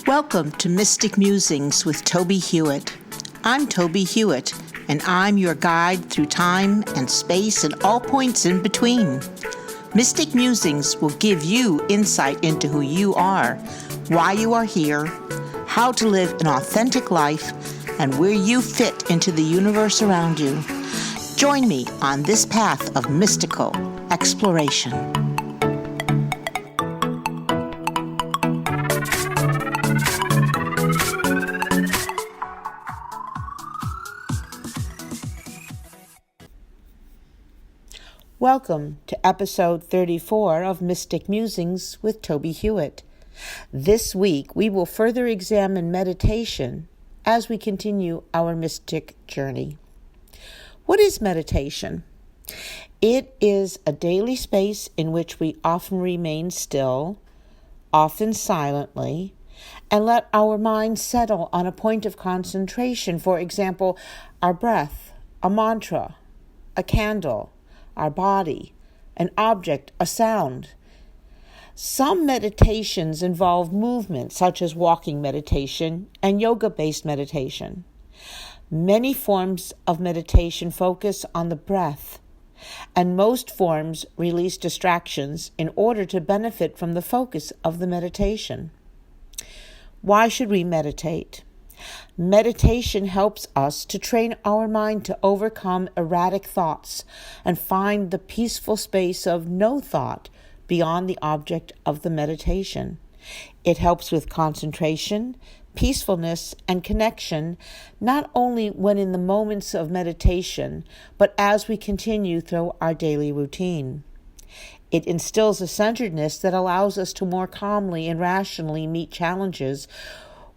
Welcome to Mystic Musings with Tobie Hewitt. I'm Tobie Hewitt, and I'm your guide through time and space and all points in between. Mystic Musings will give you insight into who you are, why you are here, how to live an authentic life, and where you fit into the universe around you. Join me on this path of mystical exploration. Welcome to episode 34 of Mystic Musings with Tobie Hewitt. This week, we will further examine meditation as we continue our mystic journey. What is meditation? It is a daily space in which we often remain still, often silently, and let our mind settle on a point of concentration. For example, our breath, a mantra, a candle, our body, an object, a sound. Some meditations involve movement, such as walking meditation and yoga-based meditation. Many forms of meditation focus on the breath, and most forms release distractions in order to benefit from the focus of the meditation. Why should we meditate? Meditation helps us to train our mind to overcome erratic thoughts and find the peaceful space of no thought beyond the object of the meditation. It helps with concentration, peacefulness, and connection, not only when in the moments of meditation, but as we continue through our daily routine. It instills a centeredness that allows us to more calmly and rationally meet challenges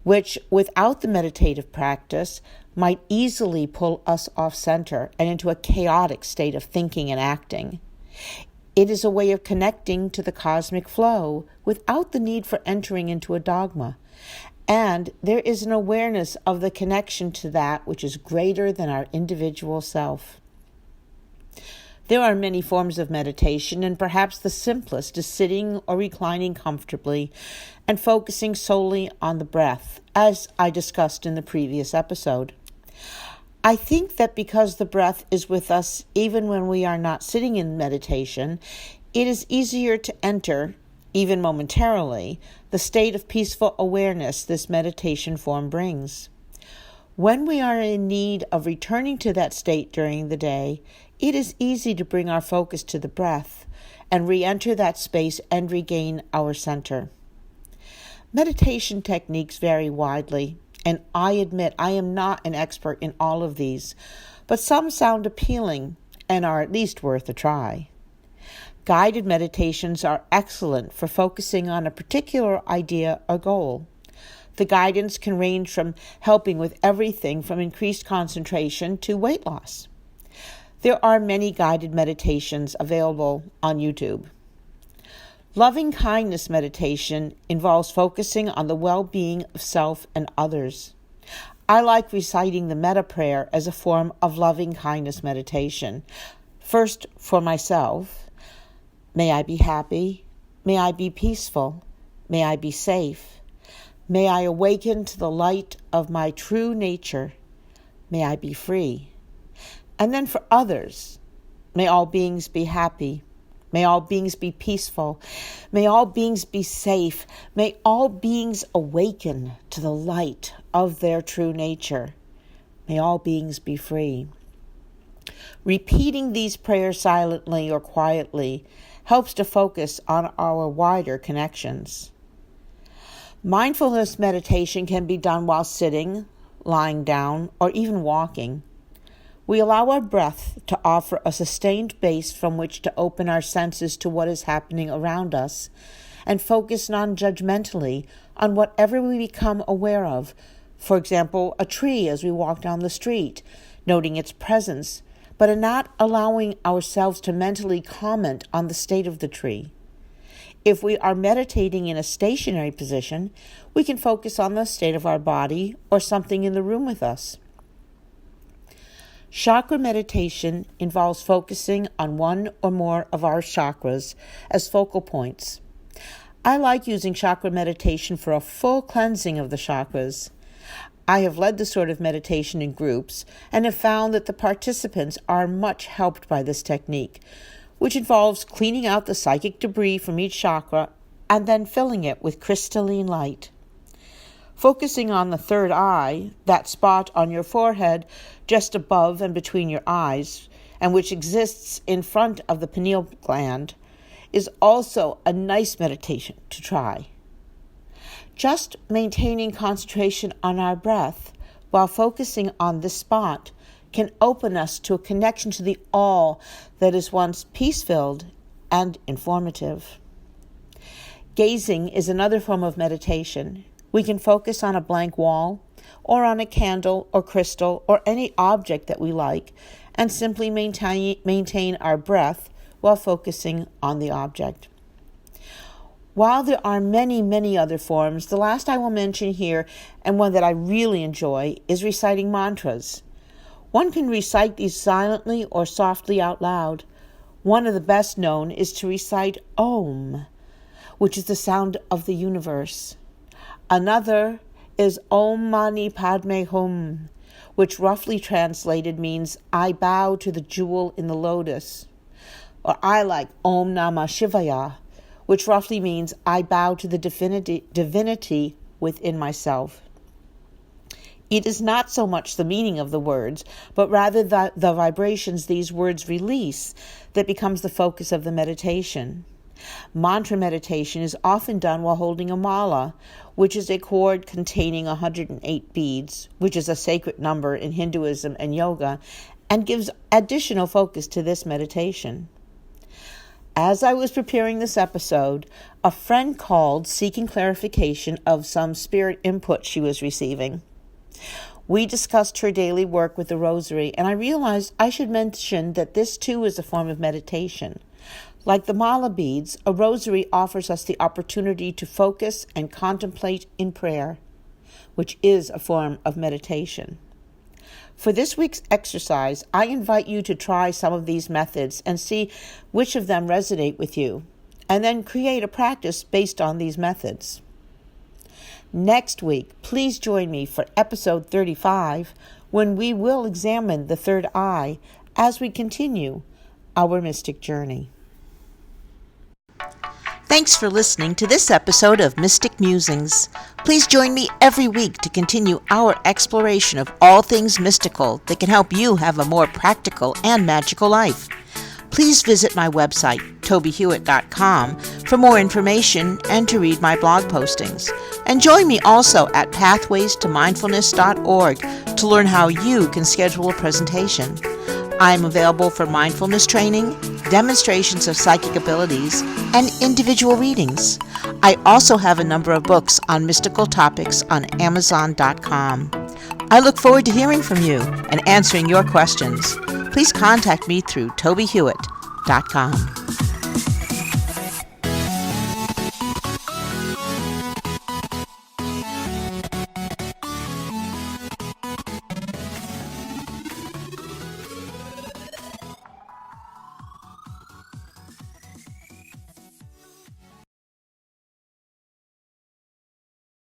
which, without the meditative practice, might easily pull us off center and into a chaotic state of thinking and acting. It is a way of connecting to the cosmic flow without the need for entering into a dogma. And there is an awareness of the connection to that which is greater than our individual self. There are many forms of meditation, and perhaps the simplest is sitting or reclining comfortably and focusing solely on the breath, as I discussed in the previous episode. I think that because the breath is with us even when we are not sitting in meditation, it is easier to enter, even momentarily, the state of peaceful awareness this meditation form brings. When we are in need of returning to that state during the day, it is easy to bring our focus to the breath and re-enter that space and regain our center. Meditation techniques vary widely, and I admit I am not an expert in all of these, but some sound appealing and are at least worth a try. Guided meditations are excellent for focusing on a particular idea or goal. The guidance can range from helping with everything from increased concentration to weight loss. There are many guided meditations available on YouTube. Loving kindness meditation involves focusing on the well-being of self and others. I like reciting the metta prayer as a form of loving kindness meditation. First, for myself, may I be happy, may I be peaceful, may I be safe, may I awaken to the light of my true nature, may I be free. And then for others, may all beings be happy. May all beings be peaceful. May all beings be safe. May all beings awaken to the light of their true nature. May all beings be free. Repeating these prayers silently or quietly helps to focus on our wider connections. Mindfulness meditation can be done while sitting, lying down, or even walking. We allow our breath to offer a sustained base from which to open our senses to what is happening around us and focus non-judgmentally on whatever we become aware of. For example, a tree as we walk down the street, noting its presence, but not allowing ourselves to mentally comment on the state of the tree. If we are meditating in a stationary position, we can focus on the state of our body or something in the room with us. Chakra meditation involves focusing on one or more of our chakras as focal points. I like using chakra meditation for a full cleansing of the chakras. I have led this sort of meditation in groups and have found that the participants are much helped by this technique, which involves cleaning out the psychic debris from each chakra and then filling it with crystalline light. Focusing on the third eye, that spot on your forehead just above and between your eyes, and which exists in front of the pineal gland, is also a nice meditation to try. Just maintaining concentration on our breath while focusing on this spot can open us to a connection to the all that is once peace-filled and informative. Gazing is another form of meditation. We can focus on a blank wall, or on a candle or crystal or any object that we like, and simply maintain our breath while focusing on the object. While there are many, many other forms, the last I will mention here, and one that I really enjoy, is reciting mantras. One can recite these silently or softly out loud. One of the best known is to recite Om, which is the sound of the universe. Another is Om Mani Padme Hum, which roughly translated means I bow to the jewel in the lotus. Or I like Om Namah Shivaya, which roughly means I bow to the divinity within myself. It is not so much the meaning of the words, but rather the vibrations these words release that becomes the focus of the meditation. Mantra meditation is often done while holding a mala, which is a cord containing 108 beads, which is a sacred number in Hinduism and yoga, and gives additional focus to this meditation. As I was preparing this episode, a friend called seeking clarification of some spirit input she was receiving. We discussed her daily work with the rosary, and I realized I should mention that this too is a form of meditation. Like the mala beads, a rosary offers us the opportunity to focus and contemplate in prayer, which is a form of meditation. For this week's exercise, I invite you to try some of these methods and see which of them resonate with you, and then create a practice based on these methods. Next week, please join me for episode 35, when we will examine the third eye as we continue our mystic journey. Thanks for listening to this episode of Mystic Musings. Please join me every week to continue our exploration of all things mystical that can help you have a more practical and magical life. Please visit my website, tobiehewitt.com, for more information and to read my blog postings. And join me also at pathwaystomindfulness.org to learn how you can schedule a presentation. I am available for mindfulness training, demonstrations of psychic abilities, and individual readings. I also have a number of books on mystical topics on Amazon.com. I look forward to hearing from you and answering your questions. Please contact me through tobiehewitt.com.